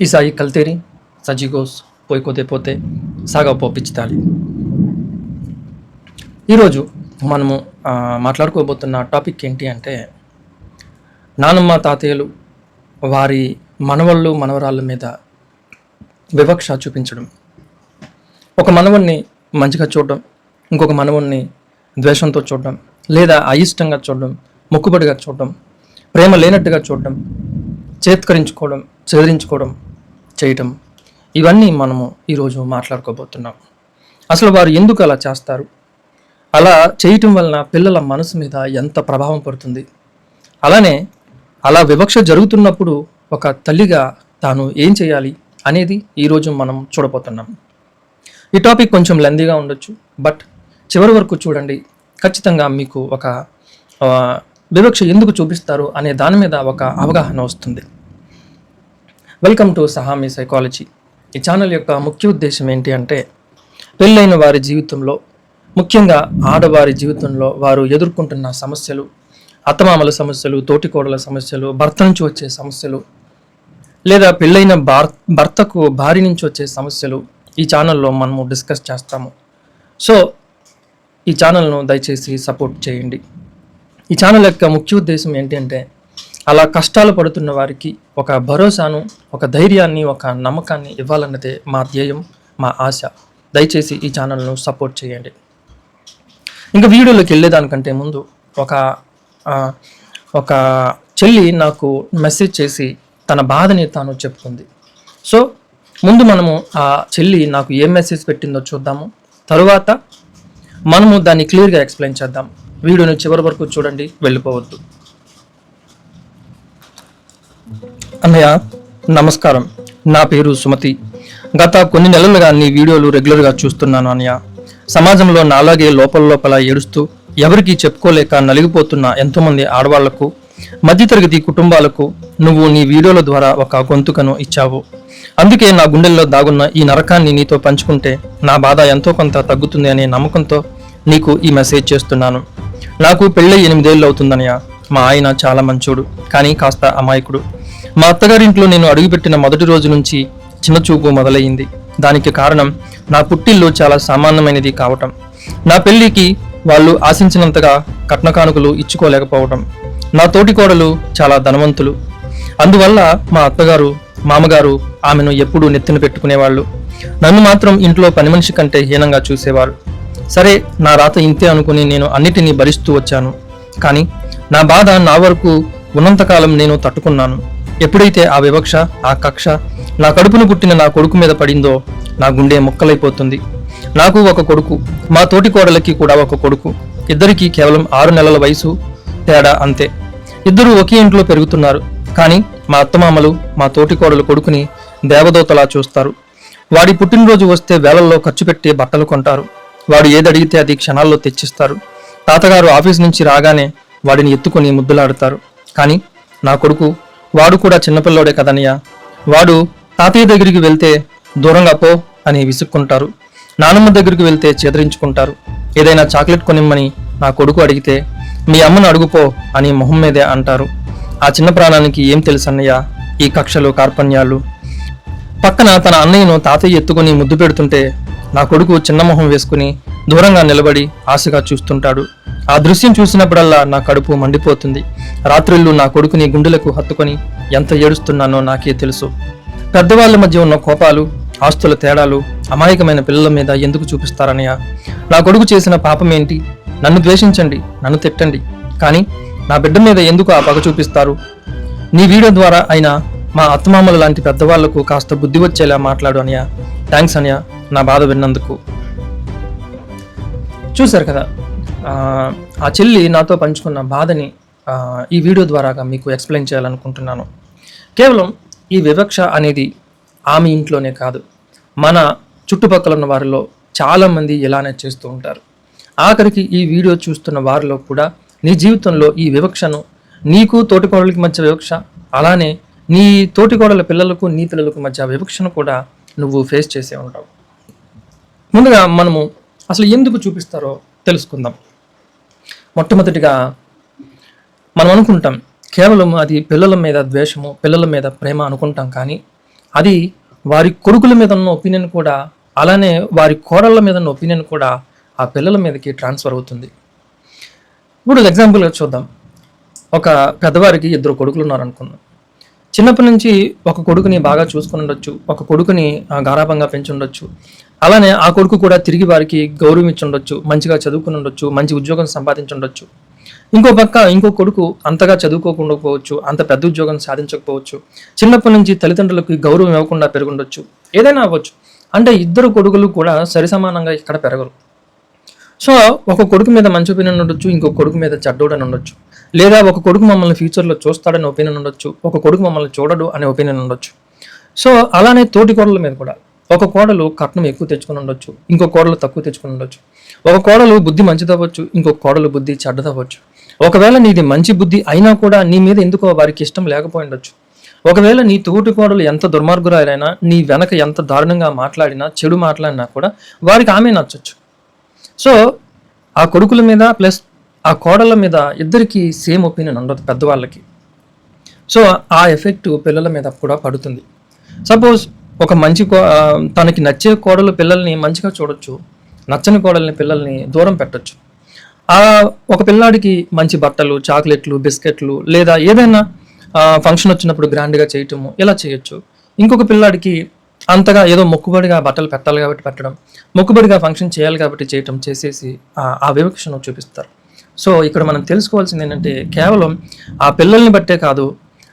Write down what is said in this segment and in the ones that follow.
Isaí Kalteri, సజిగోస్ పోయికోతే పోతే సాగపో పిచ్చితాలి. ఈరోజు మనము మాట్లాడుకోబోతున్న టాపిక్ ఏంటి అంటే, నానమ్మ తాతయ్యలు వారి మనవళ్ళు మనవరాళ్ళ మీద వివక్ష చూపించడం. ఒక మనవణ్ణి మంచిగా చూడడం, ఇంకొక మనవణ్ణి ద్వేషంతో చూడడం, లేదా అయిష్టంగా చూడడం, మొక్కుబడిగా చూడడం, ప్రేమ లేనట్టుగా చూడడం, చేత్కరించుకోవడం, చెదిరించుకోవడం చేయటం, ఇవన్నీ మనము ఈరోజు మాట్లాడుకోబోతున్నాం. అసలు వారు ఎందుకు అలా చేస్తారు, అలా చేయటం వలన పిల్లల మనసు మీద ఎంత ప్రభావం పడుతుంది, అలానే అలా వివక్ష జరుగుతున్నప్పుడు ఒక తల్లిగా తాను ఏం చేయాలి అనేది ఈరోజు మనం చూడబోతున్నాం. ఈ టాపిక్ కొంచెం లెందీగా ఉండొచ్చు, బట్ చివరి వరకు చూడండి. ఖచ్చితంగా మీకు ఒక వివక్ష ఎందుకు చూపిస్తారు అనే దాని మీద ఒక అవగాహన వస్తుంది. Welcome to Sahami psychology. ఈ ఛానల్ యొక్క ముఖ్య ఉద్దేశం ఏంటి అంటే, పెళ్ళైన వారి జీవితంలో, ముఖ్యంగా ఆడవారి జీవితంలో వారు ఎదుర్కొంటున్న సమస్యలు, అత్తమామల సమస్యలు, తోటికోడల సమస్యలు, భర్త నుంచి వచ్చే సమస్యలు, లేదా పెళ్ళైన భర్తకు భార్య నుంచి వచ్చే సమస్యలు ఈ ఛానల్లో మనము డిస్కస్ చేస్తాము. సో ఈ ఛానల్ను దయచేసి సపోర్ట్ చేయండి. ఈ ఛానల్ యొక్క ముఖ్య ఉద్దేశం ఏంటి అంటే, అలా కష్టాలు పడుతున్న వారికి ఒక భరోసాను, ఒక ధైర్యాన్ని, ఒక నమ్మకాన్ని ఇవ్వాలన్నదే మా ధ్యేయం, మా ఆశ. దయచేసి ఈ ఛానల్ను సపోర్ట్ చేయండి. ఇంకా వీడియోలోకి వెళ్ళేదానికంటే ముందు ఒక చెల్లి నాకు మెసేజ్ చేసి తన బాధని తాను చెప్పుకుంది. సో ముందు మనము ఆ చెల్లి నాకు ఏం మెసేజ్ పెట్టిందో చూద్దాము, తరువాత మనము దాన్ని క్లియర్గా ఎక్స్ప్లెయిన్ చేద్దాం. వీడియోని చివరి వరకు చూడండి, వెళ్ళిపోవద్దు. అన్నయ్య నమస్కారం, నా పేరు సుమతి. గత కొన్ని నెలలుగా నీ వీడియోలు రెగ్యులర్గా చూస్తున్నాను అన్నయ్య. సమాజంలో నాలాగే లోపల ఏడుస్తూ ఎవరికీ చెప్పుకోలేక నలిగిపోతున్న ఎంతోమంది ఆడవాళ్లకు, మధ్యతరగతి కుటుంబాలకు నువ్వు నీ వీడియోల ద్వారా ఒక గొంతుకను ఇచ్చావు. అందుకే నా గుండెల్లో దాగున్న ఈ నరకాన్ని నీతో పంచుకుంటే నా బాధ ఎంతో కొంత తగ్గుతుంది అనే నమ్మకంతో నీకు ఈ మెసేజ్ చేస్తున్నాను. నాకు పెళ్ళై 8 ఏళ్ళు అవుతుందన్నయ్య. మా ఆయన చాలా మంచోడు, కానీ కాస్త అమాయకుడు. మా అత్తగారింట్లో నేను అడుగుపెట్టిన మొదటి రోజు నుంచి చిన్నచూపు మొదలయ్యింది. దానికి కారణం నా పుట్టిల్లు చాలా సామాన్యమైనది కావటం, నా పెళ్లికి వాళ్ళు ఆశించినంతగా కట్న కానుకలు ఇచ్చుకోలేకపోవటం, నా తోటి కోడలు చాలా ధనవంతులు. అందువల్ల మా అత్తగారు, మామగారు ఆమెను ఎప్పుడూ నెత్తిన పెట్టుకునేవాళ్ళు. నన్ను మాత్రం ఇంట్లో పని మనిషి కంటే హీనంగా చూసేవారు. సరే, నా రాత ఇంతే అనుకుని నేను అన్నిటినీ భరిస్తూ వచ్చాను. కానీ నా బాధ నా వరకు ఉన్నంతకాలం నేను తట్టుకున్నాను. ఎప్పుడైతే ఆ వివక్ష, ఆ కక్ష నా కడుపును పుట్టిన నా కొడుకు మీద పడిందో నా గుండె ముక్కలైపోతుంది. నాకు ఒక కొడుకు, మా తోటి కోడలకి కూడా ఒక కొడుకు. ఇద్దరికీ కేవలం 6 నెలల వయసు తేడా, అంతే. ఇద్దరు ఒకే ఇంట్లో పెరుగుతున్నారు. కానీ మా అత్తమామలు మా తోటి కోడలు కొడుకుని దేవదూతలా చూస్తారు. వాడి పుట్టినరోజు వస్తే వేలల్లో ఖర్చు పెట్టి బట్టలు కొంటారు. వాడు ఏదడిగితే అది క్షణాల్లో తెచ్చిస్తారు. తాతగారు ఆఫీస్ నుంచి రాగానే వాడిని ఎత్తుకొని ముద్దులాడతారు. కానీ నా కొడుకు, వాడు కూడా చిన్నపిల్లోడే కదన్నయ్య. వాడు తాతయ్య దగ్గరికి వెళ్తే దూరంగా పో అని విసుక్కుంటారు. నానమ్మ దగ్గరికి వెళ్తే చేదరించుకుంటారు. ఏదైనా చాక్లెట్ కొనిమ్మని నా కొడుకు అడిగితే మీ అమ్మను అడుగుపో అని మొహం మీదే అంటారు. ఆ చిన్న ప్రాణానికి ఏం తెలుసన్నయ్య ఈ కక్షలు, కార్పణ్యాలు. పక్కన తన అన్నయ్యను తాతయ్య ఎత్తుకుని ముద్దు పెడుతుంటే నా కొడుకు చిన్న మొహం వేసుకుని దూరంగా నిలబడి ఆశగా చూస్తుంటాడు. ఆ దృశ్యం చూసినప్పుడల్లా నా కడుపు మండిపోతుంది. రాత్రుళ్ళు నా కొడుకుని గుండెలకు హత్తుకొని ఎంత ఏడుస్తున్నానో నాకే తెలుసు. పెద్దవాళ్ళ మధ్య ఉన్న కోపాలు, ఆస్తుల తేడాలు అమాయకమైన పిల్లల మీద ఎందుకు చూపిస్తారనయ్య? నా కొడుకు చేసిన పాపమేంటి? నన్ను ద్వేషించండి, నన్ను తిట్టండి, కానీ నా బిడ్డ మీద ఎందుకు ఆ పగ చూపిస్తారు? నీ వీడియో ద్వారా అయినా మా అత్తమామల లాంటి పెద్దవాళ్లకు కాస్త బుద్ధి వచ్చేలా మాట్లాడు అనియా. థ్యాంక్స్ అనియా, నా బాధ విన్నందుకు. చూశారు కదా, ఆ చెల్లి నాతో పంచుకున్న బాధని ఈ వీడియో ద్వారాగా మీకు ఎక్స్ప్లెయిన్ చేయాలనుకుంటున్నాను. కేవలం ఈ వివక్ష అనేది ఆమె ఇంట్లోనే కాదు, మన చుట్టుపక్కల ఉన్న వారిలో చాలామంది ఇలానే చేస్తూ ఉంటారు. ఆఖరికి ఈ వీడియో చూస్తున్న వారిలో కూడా నీ జీవితంలో ఈ వివక్షను, నీకు తోటికోడలకి మధ్య వివక్ష, అలానే నీ తోటికోడల పిల్లలకు నీ పిల్లలకు మధ్య వివక్షను కూడా నువ్వు ఫేస్ చేసే ఉంటావు. ముందుగా మనము అసలు ఎందుకు చూపిస్తారో తెలుసుకుందాం. మొట్టమొదటిగా మనం అనుకుంటాం కేవలం అది పిల్లల మీద ద్వేషము, పిల్లల మీద ప్రేమ అనుకుంటాం. కానీ అది వారి కొడుకుల మీద ఉన్న ఒపీనియన్ కూడా, అలానే వారి కోడళ్ళ మీద ఉన్న ఒపీనియన్ కూడా ఆ పిల్లల మీదకి ట్రాన్స్ఫర్ అవుతుంది. ఇప్పుడు ఎగ్జాంపుల్గా చూద్దాం. ఒక పెద్దవారికి 2 కొడుకులు ఉన్నారనుకుందాం. చిన్నప్పటి నుంచి ఒక కొడుకుని బాగా చూసుకుని ఉండొచ్చు, ఒక కొడుకుని గారాబంగా పెంచి ఉండొచ్చు. అలానే ఆ కొడుకు కూడా తిరిగి వారికి గౌరవం ఇచ్చి ఉండొచ్చు, మంచిగా చదువుకుని ఉండొచ్చు, మంచి ఉద్యోగం సంపాదించి ఉండొచ్చు. ఇంకో పక్క ఇంకో కొడుకు అంతగా చదువుకోకుండా పోవచ్చు, అంత పెద్ద ఉద్యోగం సాధించకపోవచ్చు, చిన్నప్పటి నుంచి తల్లిదండ్రులకు గౌరవం ఇవ్వకుండా పెరుగుండొచ్చు, ఏదైనా అవ్వచ్చు. అంటే 2 కొడుకులు కూడా సరిసమానంగా ఇక్కడ పెరగరు. సో ఒక కొడుకు మీద మంచి ఒపీనియన్ ఉండొచ్చు, ఇంకో కొడుకు మీద చెడ్డోడని ఉండొచ్చు. లేదా ఒక కొడుకు మమ్మల్ని ఫ్యూచర్లో చూస్తాడనే ఒపీనియన్ ఉండొచ్చు, ఒక కొడుకు మమ్మల్ని చూడడు అనే ఒపీనియన్ ఉండొచ్చు. సో అలానే తోటి కోడల మీద కూడా ఒక కోడలు కట్నం ఎక్కువ తెచ్చుకుని ఉండొచ్చు, ఇంకో కోడలు తక్కువ తెచ్చుకుని ఉండొచ్చు. ఒక కోడలు బుద్ధి మంచిదవ్వచ్చు, ఇంకో కోడలు బుద్ధి చెడ్డదవ్వచ్చు. ఒకవేళ నీది మంచి బుద్ధి అయినా కూడా నీ మీద ఎందుకో వారికి ఇష్టం లేకపోయి ఉండొచ్చు. ఒకవేళ నీ తోటి కోడలు ఎంత దుర్మార్గురాలైనా, నీ వెనక ఎంత దారుణంగా మాట్లాడినా, చెడు మాట్లాడినా కూడా వారికి ఆమె నచ్చచ్చు. సో ఆ కొడుకుల మీద ప్లస్ ఆ కోడళ్ళ మీద ఇద్దరికి సేమ్ ఒపీనియన్ ఉండదు పెద్దవాళ్ళకి. సో ఆ ఎఫెక్ట్ పిల్లల మీద కూడా పడుతుంది. సపోజ్ ఒక మంచి తనకి నచ్చే కోడలు పిల్లల్ని మంచిగా చూడొచ్చు, నచ్చని కోడల్ని పిల్లల్ని దూరం పెట్టచ్చు. ఒక పిల్లాడికి మంచి బట్టలు, చాక్లెట్లు, బిస్కెట్లు లేదా ఏదైనా ఫంక్షన్ వచ్చినప్పుడు గ్రాండ్గా చేయటము ఇలా చేయొచ్చు. ఇంకొక పిల్లాడికి అంతగా ఏదో మొక్కుబడిగా బట్టలు పెట్టాలి కాబట్టి పెట్టడం, మొక్కుబడిగా ఫంక్షన్ చేయాలి కాబట్టి చేయటం చేసేసి ఆ వివక్షను చూపిస్తారు. సో ఇక్కడ మనం తెలుసుకోవాల్సింది ఏంటంటే కేవలం ఆ పిల్లల్ని బట్టే కాదు,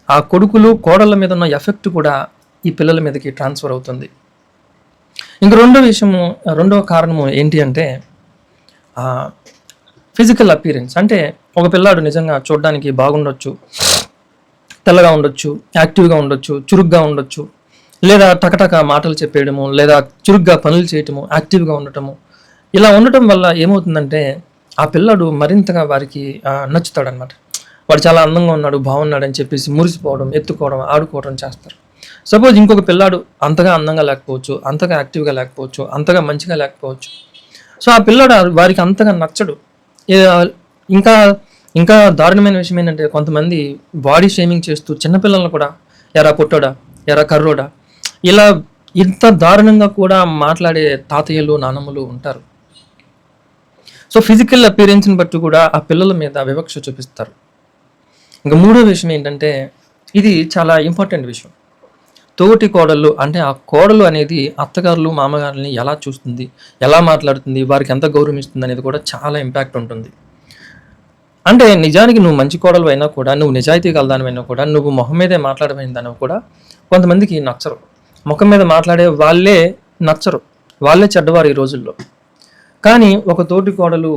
ఆ కొడుకులు కోడళ్ళ మీద ఉన్న ఎఫెక్ట్ కూడా ఈ పిల్లల మీదకి ట్రాన్స్ఫర్ అవుతుంది. ఇంక రెండవ కారణము ఏంటి అంటే ఫిజికల్ అపీరెన్స్. అంటే ఒక పిల్లాడు నిజంగా చూడడానికి బాగుండొచ్చు, తెల్లగా ఉండొచ్చు, యాక్టివ్గా ఉండొచ్చు, చురుగ్గా ఉండొచ్చు, లేదా టకటక మాటలు చెప్పేయడము, లేదా చురుగ్గా పనులు చేయటము, యాక్టివ్గా ఉండటము. ఇలా ఉండటం వల్ల ఏమవుతుందంటే ఆ పిల్లాడు మరింతగా వారికి నచ్చుతాడనమాట. వాడు చాలా అందంగా ఉన్నాడు, బాగున్నాడు అని చెప్పేసి మురిసిపోవడం, ఎత్తుకోవడం, ఆడుకోవడం చేస్తారు. సపోజ్ ఇంకొక పిల్లాడు అంతగా అందంగా లేకపోవచ్చు, అంతగా యాక్టివ్గా లేకపోవచ్చు, అంతగా మంచిగా లేకపోవచ్చు. సో ఆ పిల్లాడు వారికి అంతగా నచ్చడు. ఇంకా ఇంకా దారుణమైన విషయం ఏంటంటే కొంతమంది బాడీ షేమింగ్ చేస్తూ చిన్నపిల్లలను కూడా ఎరా పొట్టోడా, ఎరా కర్రోడా, ఇలా ఇంత దారుణంగా కూడా మాట్లాడే తాతయ్యలు, నానమ్మలు ఉంటారు. సో ఫిజికల్ అపీరెన్స్ని బట్టి కూడా ఆ పిల్లల మీద వివక్ష చూపిస్తారు. ఇంకా మూడో విషయం ఏంటంటే ఇది చాలా ఇంపార్టెంట్ విషయం. తోటి కోడళ్ళు అంటే ఆ కోడలు అనేది అత్తగారులు, మామగారులని ఎలా చూస్తుంది, ఎలా మాట్లాడుతుంది, వారికి ఎంత గౌరవం ఇస్తుంది అనేది కూడా చాలా ఇంపాక్ట్ ఉంటుంది. అంటే నిజానికి నువ్వు మంచి కోడలు అయినా కూడా, నువ్వు నిజాయితీ కలదానివైనా కూడా, నువ్వు మొహం మీదే మాట్లాడమైన దానివి కూడా కొంతమందికి నచ్చరు. ముఖం మీద మాట్లాడే వాళ్ళే నచ్చరు, వాళ్ళే చెడ్డవారు ఈ రోజుల్లో. కానీ ఒక తోటి కోడలు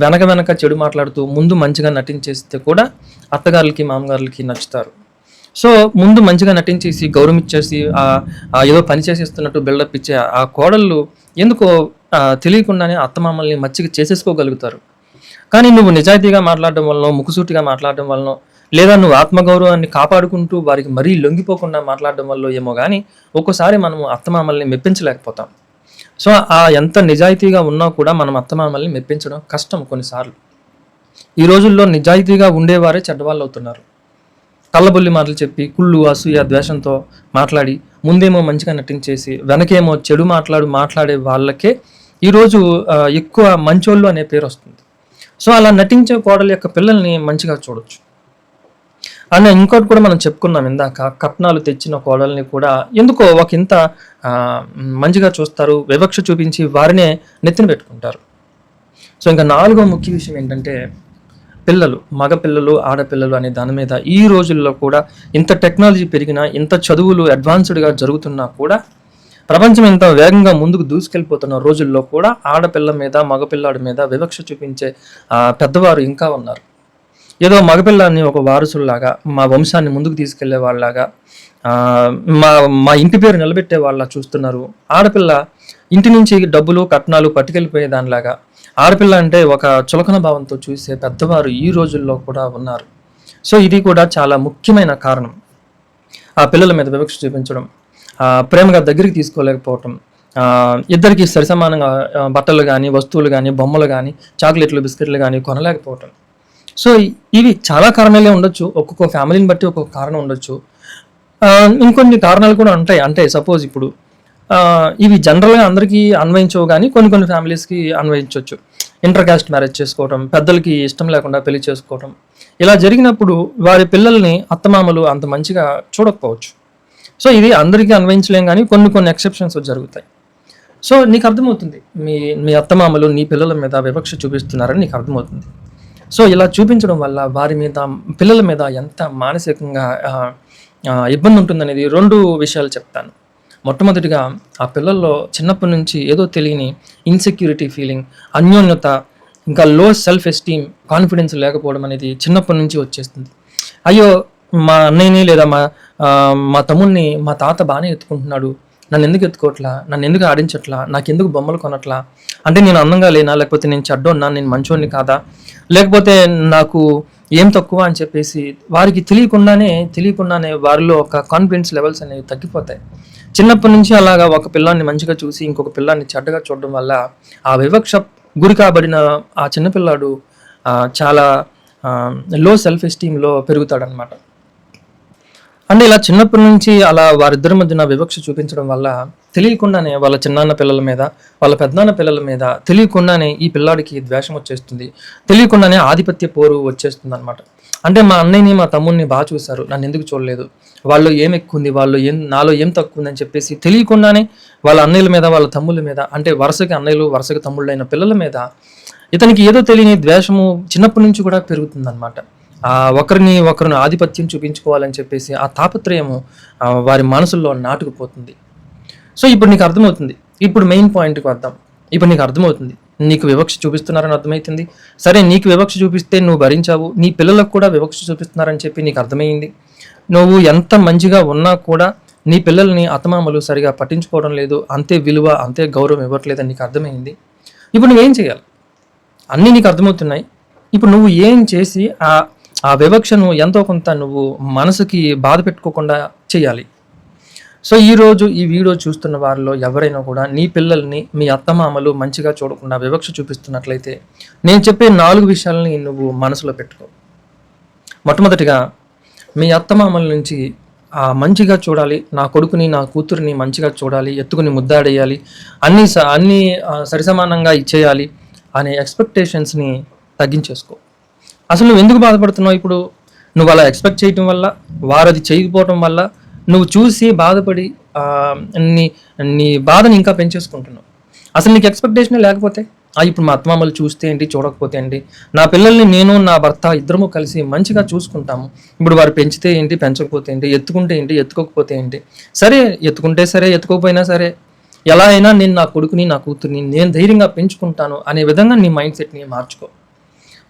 వెనక చెడు మాట్లాడుతూ ముందు మంచిగా నటించేస్తే కూడా అత్తగారులకి, మామగారులకి నచ్చుతారు. సో ముందు మంచిగా నటించేసి గౌరవం ఇచ్చేసి ఏదో పని చేసేస్తున్నట్టు బిల్డప్ ఇచ్చే ఆ కోడళ్ళు ఎందుకో తెలియకుండానే అత్తమామల్ని మచ్చిగా చేసేసుకోగలుగుతారు. కానీ నువ్వు నిజాయితీగా మాట్లాడడం వలన, ముక్కుసూటిగా మాట్లాడడం వలన, లేదా నువ్వు ఆత్మగౌరవాన్ని కాపాడుకుంటూ వారికి మరీ లొంగిపోకుండా మాట్లాడడం వల్ల ఏమో కానీ ఒక్కోసారి మనము అత్తమామల్ని మెప్పించలేకపోతాం. సో ఎంత నిజాయితీగా ఉన్నా కూడా మనం అత్తమామల్ని మెప్పించడం కష్టం కొన్నిసార్లు. ఈ రోజుల్లో నిజాయితీగా ఉండేవారే చెడ్డవాళ్ళు అవుతున్నారు. కళ్ళబొల్లి మాటలు చెప్పి, కుళ్ళు, అసూయ, ద్వేషంతో మాట్లాడి ముందేమో మంచిగా నటించేసి వెనకేమో చెడు మాట్లాడే వాళ్ళకే ఈరోజు ఎక్కువ మంచోళ్ళు అనే పేరు వస్తుంది. సో అలా నటించే కోడల యొక్క పిల్లల్ని మంచిగా చూడొచ్చు. అన్న ఇంకోటి కూడా మనం చెప్పుకున్నాం ఇందాక, కట్నాలు తెచ్చిన కోడల్ని కూడా ఎందుకో ఒక ఇంత మంచిగా చూస్తారు, వివక్ష చూపించి వారినే నెత్తిన పెట్టుకుంటారు. సో ఇంకా నాలుగో ముఖ్య విషయం ఏంటంటే పిల్లలు, మగ పిల్లలు, ఆడపిల్లలు అనే దాని మీద ఈ రోజుల్లో కూడా ఇంత టెక్నాలజీ పెరిగినా, ఇంత చదువులు అడ్వాన్స్డ్గా జరుగుతున్నా కూడా, ప్రపంచం ఎంత వేగంగా ముందుకు దూసుకెళ్ళిపోతున్న రోజుల్లో కూడా ఆడపిల్ల మీద, మగపిల్లాడి మీద వివక్ష చూపించే పెద్దవారు ఇంకా ఉన్నారు. ఏదో మగపిల్లాన్ని ఒక వారసులాగా, మా వంశాన్ని ముందుకు తీసుకెళ్లే వాళ్ళలాగా, మా ఇంటి పేరు నిలబెట్టే వాళ్ళ చూస్తున్నారు. ఆడపిల్ల ఇంటి నుంచి డబ్బులు, కట్నాలు పట్టుకెళ్ళిపోయే దానిలాగా, ఆడపిల్ల అంటే ఒక చులకన భావంతో చూసే పెద్దవారు ఈ రోజుల్లో కూడా ఉన్నారు. సో ఇది కూడా చాలా ముఖ్యమైన కారణం. ఆ పిల్లల మీద వివక్ష చూపించడం, ప్రేమగా దగ్గరికి తీసుకోలేకపోవటం, ఇద్దరికి సరిసమానంగా బట్టలు కానీ, వస్తువులు కానీ, బొమ్మలు కానీ, చాక్లెట్లు, బిస్కెట్లు కానీ కొనలేకపోవటం. సో ఇవి చాలా కారణాలే ఉండొచ్చు, ఒక్కొక్క ఫ్యామిలీని బట్టి ఒక్కొక్క కారణం ఉండొచ్చు. ఇంకొన్ని కారణాలు కూడా ఉంటాయి. అంటే సపోజ్ ఇప్పుడు ఇవి జనరల్‌గా అందరికీ అన్వయించవు గానీ కొన్ని కొన్ని ఫ్యామిలీస్‌కి అన్వయించొచ్చు. ఇంటర్ కాస్ట్ మ్యారేజ్ చేసుకోవటం, పెద్దలకి ఇష్టం లేకుండా పెళ్లి చేసుకోవటం. ఇలా జరిగినప్పుడు వారి పిల్లల్ని అత్తమామలు అంత మంచిగా చూడకపోవచ్చు. సో, ఇది అందరికీ అన్వయించలేం గానీ కొన్ని కొన్ని ఎక్సెప్షన్స్ జరుగుతాయి. సో, నీకు అర్థమవుతుంది. మీ మీ అత్తమామలు నీ పిల్లల మీద వివక్ష చూపిస్తున్నారని నీకు అర్థమవుతుంది. సో, ఇలా చూపించడం వల్ల వారి మీద పిల్లల మీద ఎంత మానసికంగా ఇబ్బంది ఉంటుందనేది 2 విషయాలు చెప్తాను. మొట్టమొదటిగా ఆ పిల్లల్లో చిన్నప్పటి నుంచి ఏదో తెలియని ఇన్సెక్యూరిటీ ఫీలింగ్, అన్యోన్యత, ఇంకా లో సెల్ఫ్ ఎస్టీమ్, కాన్ఫిడెన్స్ లేకపోవడం అనేది చిన్నప్పటి నుంచి వచ్చేస్తుంది. అయ్యో, మా అన్నయ్యని లేదా మా తమ్ముడిని మా తాత బాగానే ఎత్తుకుంటున్నాడు, నన్ను ఎందుకు ఎత్తుకోవట్లా, నన్ను ఎందుకు ఆడించట్లా, నాకెందుకు బొమ్మలు కొనట్లా, అంటే నేను అందంగా లేనా, లేకపోతే నేను చెడ్డోన్నా, నేను మంచోడిని కాదా, లేకపోతే నాకు ఏం తక్కువ అని చెప్పేసి వారికి తెలియకుండానే వారిలో ఒక కాన్ఫిడెన్స్ లెవెల్స్ అనేవి తగ్గిపోతాయి. చిన్నప్పటి నుంచి అలాగా ఒక పిల్లాన్ని మంచిగా చూసి ఇంకొక పిల్లాన్ని చెడ్డగా చూడడం వల్ల ఆ వివక్ష గురి కాబడిన ఆ చిన్నపిల్లాడు చాలా లో సెల్ఫ్ ఎస్టీమ్లో పెరుగుతాడనమాట. అంటే ఇలా చిన్నప్పటి నుంచి అలా వారిద్దరి మధ్యన వివక్ష చూపించడం వల్ల తెలియకుండానే వాళ్ళ చిన్నాన్న పిల్లల మీద, వాళ్ళ పెద్దనాన్న పిల్లల మీద తెలియకుండానే ఈ పిల్లాడికి ద్వేషం వచ్చేస్తుంది. తెలియకుండానే ఆధిపత్య పోరు వచ్చేస్తుంది అనమాట. అంటే మా అన్నయ్యని మా తమ్ముడిని బాగా చూశారు, నన్ను ఎందుకు చూడలేదు, వాళ్ళు ఏం ఎక్కువ ఉంది, నాలో ఏం తక్కువ ఉంది అని చెప్పేసి తెలియకుండానే వాళ్ళ అన్నయ్యల మీద, వాళ్ళ తమ్ముళ్ళ మీద, అంటే వరుసకి అన్నయ్యలు వరుసకి తమ్ముళ్ళు అయిన పిల్లల మీద ఇతనికి ఏదో తెలియని ద్వేషము చిన్నప్పటి నుంచి కూడా పెరుగుతుందన్నమాట. ఒకరిని ఆధిపత్యం చూపించుకోవాలని చెప్పేసి ఆ తాపత్రయము వారి మనసుల్లో నాటుకుపోతుంది. సో ఇప్పుడు నీకు అర్థమవుతుంది. ఇప్పుడు మెయిన్ పాయింట్కి వద్దాం. ఇప్పుడు నీకు అర్థమవుతుంది, నీకు వివక్ష చూపిస్తున్నారని అర్థమవుతుంది. సరే, నీకు వివక్ష చూపిస్తే నువ్వు భరించావు, నీ పిల్లలకు కూడా వివక్ష చూపిస్తున్నారని చెప్పి నీకు అర్థమైంది. నువ్వు ఎంత మంచిగా ఉన్నా కూడా నీ పిల్లల్ని అత్తమామలు సరిగా పట్టించుకోవడం లేదు, అంతే విలువ అంతే గౌరవం ఇవ్వట్లేదని నీకు అర్థమైంది. ఇప్పుడు నువ్వేం చేయాలి? అన్నీ నీకు అర్థమవుతున్నాయి. ఇప్పుడు నువ్వు ఏం చేసి ఆ వివక్షను ఎంతో కొంత నువ్వు మనసుకి బాధ పెట్టుకోకుండా చేయాలి. సో ఈరోజు ఈ వీడియో చూస్తున్న వారిలో ఎవరైనా కూడా నీ పిల్లల్ని మీ అత్తమామలు మంచిగా చూడకుండా వివక్ష చూపిస్తున్నట్లయితే నేను చెప్పే 4 విషయాలని నువ్వు మనసులో పెట్టుకో. మొట్టమొదటిగా, మీ అత్తమామల నుంచి మంచిగా చూడాలి, నా కొడుకుని నా కూతురిని మంచిగా చూడాలి, ఎత్తుకుని ముద్దాడేయాలి, అన్నీ సరిసమానంగా ఇచ్చేయాలి అనే ఎక్స్పెక్టేషన్స్ని తగ్గించేసుకో. అసలు నువ్వు ఎందుకు బాధపడుతున్నావు? ఇప్పుడు నువ్వు అలా ఎక్స్పెక్ట్ చేయటం వల్ల, వారు అది చేయకపోవటం వల్ల నువ్వు చూసి బాధపడి నీ బాధని ఇంకా పెంచేసుకుంటున్నావు. అసలు నీకు ఎక్స్పెక్టేషనే లేకపోతే ఇప్పుడు మా అత్తమామలు చూస్తే ఏంటి, చూడకపోతే ఏంటి, నా పిల్లల్ని నేను నా భర్త ఇద్దరము కలిసి మంచిగా చూసుకుంటాము, ఇప్పుడు వారు పెంచితే ఏంటి, పెంచకపోతే ఏంటి, ఎత్తుకుంటే ఏంటి, ఎత్తుకోకపోతే ఏంటి, సరే ఎత్తుకుంటే సరే, ఎత్తుకోకపోయినా సరే, ఎలా అయినా నేను నా కొడుకుని నా కూతుర్ని నేను ధైర్యంగా పెంచుకుంటాను అనే విధంగా నీ మైండ్ సెట్ని మార్చుకో.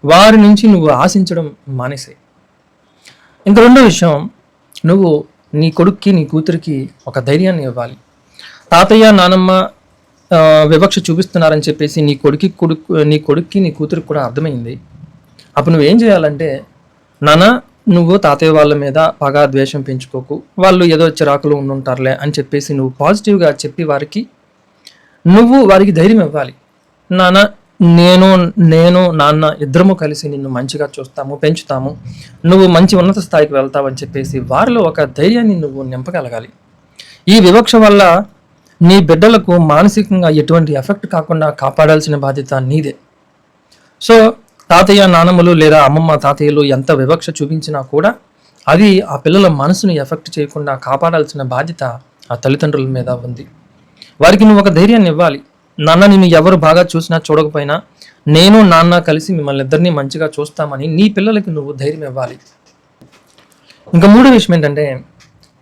వారి నుంచి నువ్వు ఆశించడం మానేసే. ఇంకా రెండో విషయం, నువ్వు నీ కొడుక్కి నీ కూతురికి ఒక ధైర్యాన్ని ఇవ్వాలి. తాతయ్య నానమ్మ వివక్ష చూపిస్తున్నారని చెప్పేసి నీ కొడుక్కి నీ కూతురికి కూడా అర్థమైంది. అప్పుడు నువ్వేం చేయాలంటే, నాన్న నువ్వు తాతయ్య వాళ్ళ మీద పగా ద్వేషం పెంచుకోకు, వాళ్ళు ఏదో చిరాకులు ఉండుంటారులే అని చెప్పేసి నువ్వు పాజిటివ్గా చెప్పి వారికి ధైర్యం ఇవ్వాలి. నాన్న నేను నాన్న ఇద్దరము కలిసి నిన్ను మంచిగా చూస్తాము, పెంచుతాము, నువ్వు మంచి ఉన్నత స్థాయికి వెళ్తావని చెప్పేసి వారిలో ఒక ధైర్యాన్ని నువ్వు నింపగలగాలి. ఈ వివక్ష వల్ల నీ బిడ్డలకు మానసికంగా ఎటువంటి ఎఫెక్ట్ కాకుండా కాపాడాల్సిన బాధ్యత నీదే. సో తాతయ్య నానమ్మలు లేదా అమ్మమ్మ తాతయ్యలు ఎంత వివక్ష చూపించినా కూడా అది ఆ పిల్లల మనసుని ఎఫెక్ట్ చేయకుండా కాపాడాల్సిన బాధ్యత ఆ తల్లిదండ్రుల మీద ఉంది. వారికి నువ్వు ఒక ధైర్యాన్ని ఇవ్వాలి. నాన్న నిన్ను ఎవరు బాగా చూసినా చూడకపోయినా నేను నాన్న కలిసి మిమ్మల్ని ఇద్దరిని మంచిగా చూస్తామని నీ పిల్లలకి నువ్వు ధైర్యం ఇవ్వాలి. ఇంకా మూడో విషయం ఏంటంటే,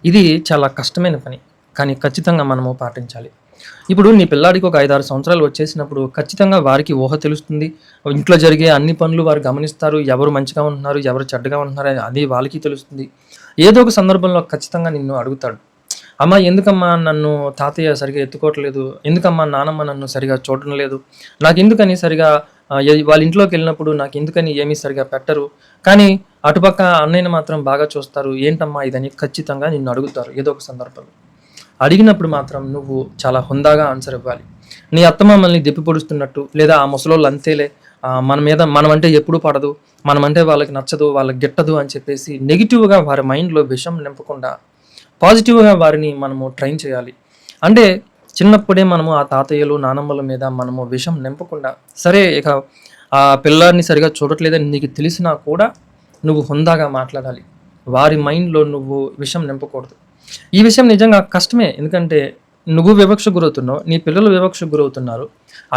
ఇది చాలా కష్టమైన పని, కానీ ఖచ్చితంగా మనము పాటించాలి. ఇప్పుడు నీ పిల్లాడికి ఒక 5-6 సంవత్సరాలు వచ్చేసినప్పుడు ఖచ్చితంగా వారికి ఊహ తెలుస్తుంది. ఇంట్లో జరిగే అన్ని పనులు వారు గమనిస్తారు. ఎవరు మంచిగా ఉంటున్నారు, ఎవరు చెడ్డగా ఉంటున్నారు అది వాళ్ళకి తెలుస్తుంది. ఏదో ఒక సందర్భంలో ఖచ్చితంగా నిన్ను అడుగుతాడు, అమ్మ ఎందుకమ్మా నన్ను తాతయ్య సరిగా ఎత్తుకోవట్లేదు, ఎందుకమ్మా నానమ్మ నన్ను సరిగా చూడటం లేదు, నాకు ఎందుకని సరిగా వాళ్ళ ఇంట్లోకి వెళ్ళినప్పుడు నాకు ఎందుకని ఏమీ సరిగా పెట్టరు, కానీ అటుపక్క అన్నయ్యని మాత్రం బాగా చూస్తారు, ఏంటమ్మా ఇదని ఖచ్చితంగా నిన్ను అడుగుతారు ఏదో ఒక సందర్భంలో. అడిగినప్పుడు మాత్రం నువ్వు చాలా హుందాగా ఆన్సర్ ఇవ్వాలి. నీ అత్తమామల్ని దెప్పి పొడుస్తున్నట్టు, లేదా ఆ ముసలోళ్ళు అంతేలే, మనమంటే ఎప్పుడు పడదు, మనమంటే వాళ్ళకి నచ్చదు, వాళ్ళకి గిట్టదు అని చెప్పేసి నెగిటివ్గా వారి మైండ్లో విషం నింపకుండా పాజిటివ్గా వారిని మనము ట్రైన్ చేయాలి. అంటే చిన్నప్పుడే మనము ఆ తాతయ్యలు నానమ్మల మీద మనము విషం నింపకుండా, సరే ఇక ఆ పిల్లాడిని సరిగా చూడట్లేదని నీకు తెలిసినా కూడా నువ్వు హుందాగా మాట్లాడాలి. వారి మైండ్లో నువ్వు విషం నింపకూడదు. ఈ విషయం నిజంగా కష్టమే, ఎందుకంటే నువ్వు వివక్ష గురవుతున్నావు, నీ పిల్లలు వివక్ష గురవుతున్నారు.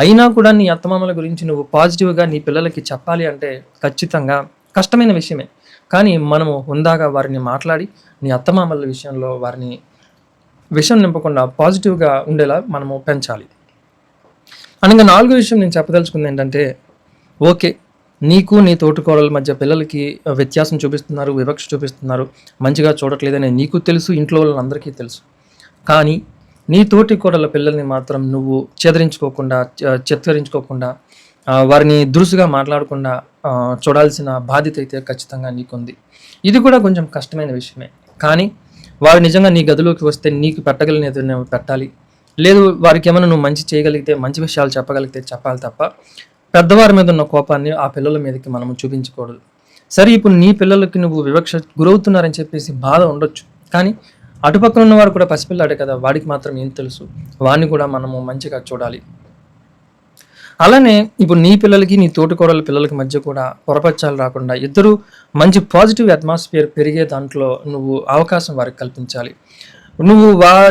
అయినా కూడా నీ అత్తమామల గురించి నువ్వు పాజిటివ్గా నీ పిల్లలకి చెప్పాలి అంటే ఖచ్చితంగా కష్టమైన విషయమే. కానీ మనము హుందాగా వారిని మాట్లాడి నీ అత్తమామల విషయంలో వారిని విషం నింపకుండా పాజిటివ్గా ఉండేలా మనము పెంచాలి. అండ్ ఇంకా 4వ విషయం నేను చెప్పదలుచుకుంది ఏంటంటే, ఓకే, నీకు నీ తోటికోడల మధ్య పిల్లలకి వ్యత్యాసం చూపిస్తున్నారు, వివక్ష చూపిస్తున్నారు, మంచిగా చూడట్లేదని నీకు తెలుసు, ఇంట్లో వాళ్ళందరికీ తెలుసు. కానీ నీ తోటి కోడల పిల్లల్ని మాత్రం నువ్వు చెదరించుకోకుండా, చిత్కరించుకోకుండా, వారిని దురుసుగా మాట్లాడకుండా చూడాల్సిన బాధ్యత అయితే ఖచ్చితంగా నీకుంది. ఇది కూడా కొంచెం కష్టమైన విషయమే. కానీ వారు నిజంగా నీ గదిలోకి వస్తే నీకు పెట్టగలిగినది నువ్వు పెట్టాలి. లేదు, వారికి ఏమైనా నువ్వు మంచి చేయగలిగితే, మంచి విషయాలు చెప్పగలిగితే చెప్పాలి తప్ప పెద్దవారి మీద ఉన్న కోపాన్ని ఆ పిల్లల మీదకి మనము చూపించకూడదు. సరే, ఇప్పుడు నీ పిల్లలకి నువ్వు వివక్ష గురవుతున్నారని చెప్పేసి బాధ ఉండొచ్చు, కానీ అటుపక్కన ఉన్నవాడు కూడా పసిపిల్లాడే కదా, వాడికి మాత్రం ఏం తెలుసు, వాడిని కూడా మనము మంచిగా చూడాలి. అలానే ఇప్పుడు నీ పిల్లలకి నీ తోటికోడల పిల్లలకి మధ్య కూడా పొరపచ్చాలు రాకుండా ఇద్దరు మంచి పాజిటివ్ అట్మాస్ఫియర్ పెరిగే దాంట్లో నువ్వు అవకాశం వారికి కల్పించాలి. నువ్వు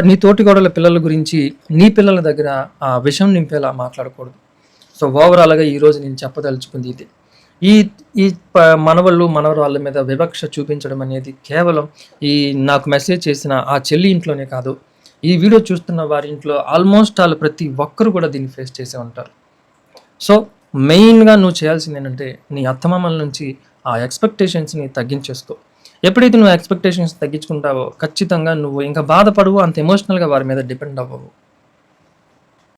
నీ తోటికోడల పిల్లల గురించి నీ పిల్లల దగ్గర ఆ విషం నింపేలా మాట్లాడకూడదు. సో ఓవరాల్గా ఈరోజు నేను చెప్పదలుచుకుంది ఇది. ఈ ఈ మనవళ్ళు మనవరాళ్ళ మీద వివక్ష చూపించడం అనేది కేవలం నాకు మెసేజ్ చేసిన ఆ చెల్లి ఇంట్లోనే కాదు, ఈ వీడియో చూస్తున్న వారి ఇంట్లో ఆల్మోస్ట్ ప్రతి ఒక్కరు కూడా దీన్ని ఫేస్ చేసే ఉంటారు. సో మెయిన్గా నువ్వు చేయాల్సింది ఏంటంటే, నీ అత్తమామల నుంచి ఆ ఎక్స్పెక్టేషన్స్ని తగ్గించేసుకో. ఎప్పుడైతే నువ్వు ఎక్స్పెక్టేషన్స్ తగ్గించుకుంటావో ఖచ్చితంగా నువ్వు ఇంకా బాధపడవు, అంత ఎమోషనల్గా వారి మీద డిపెండ్ అవ్వవు.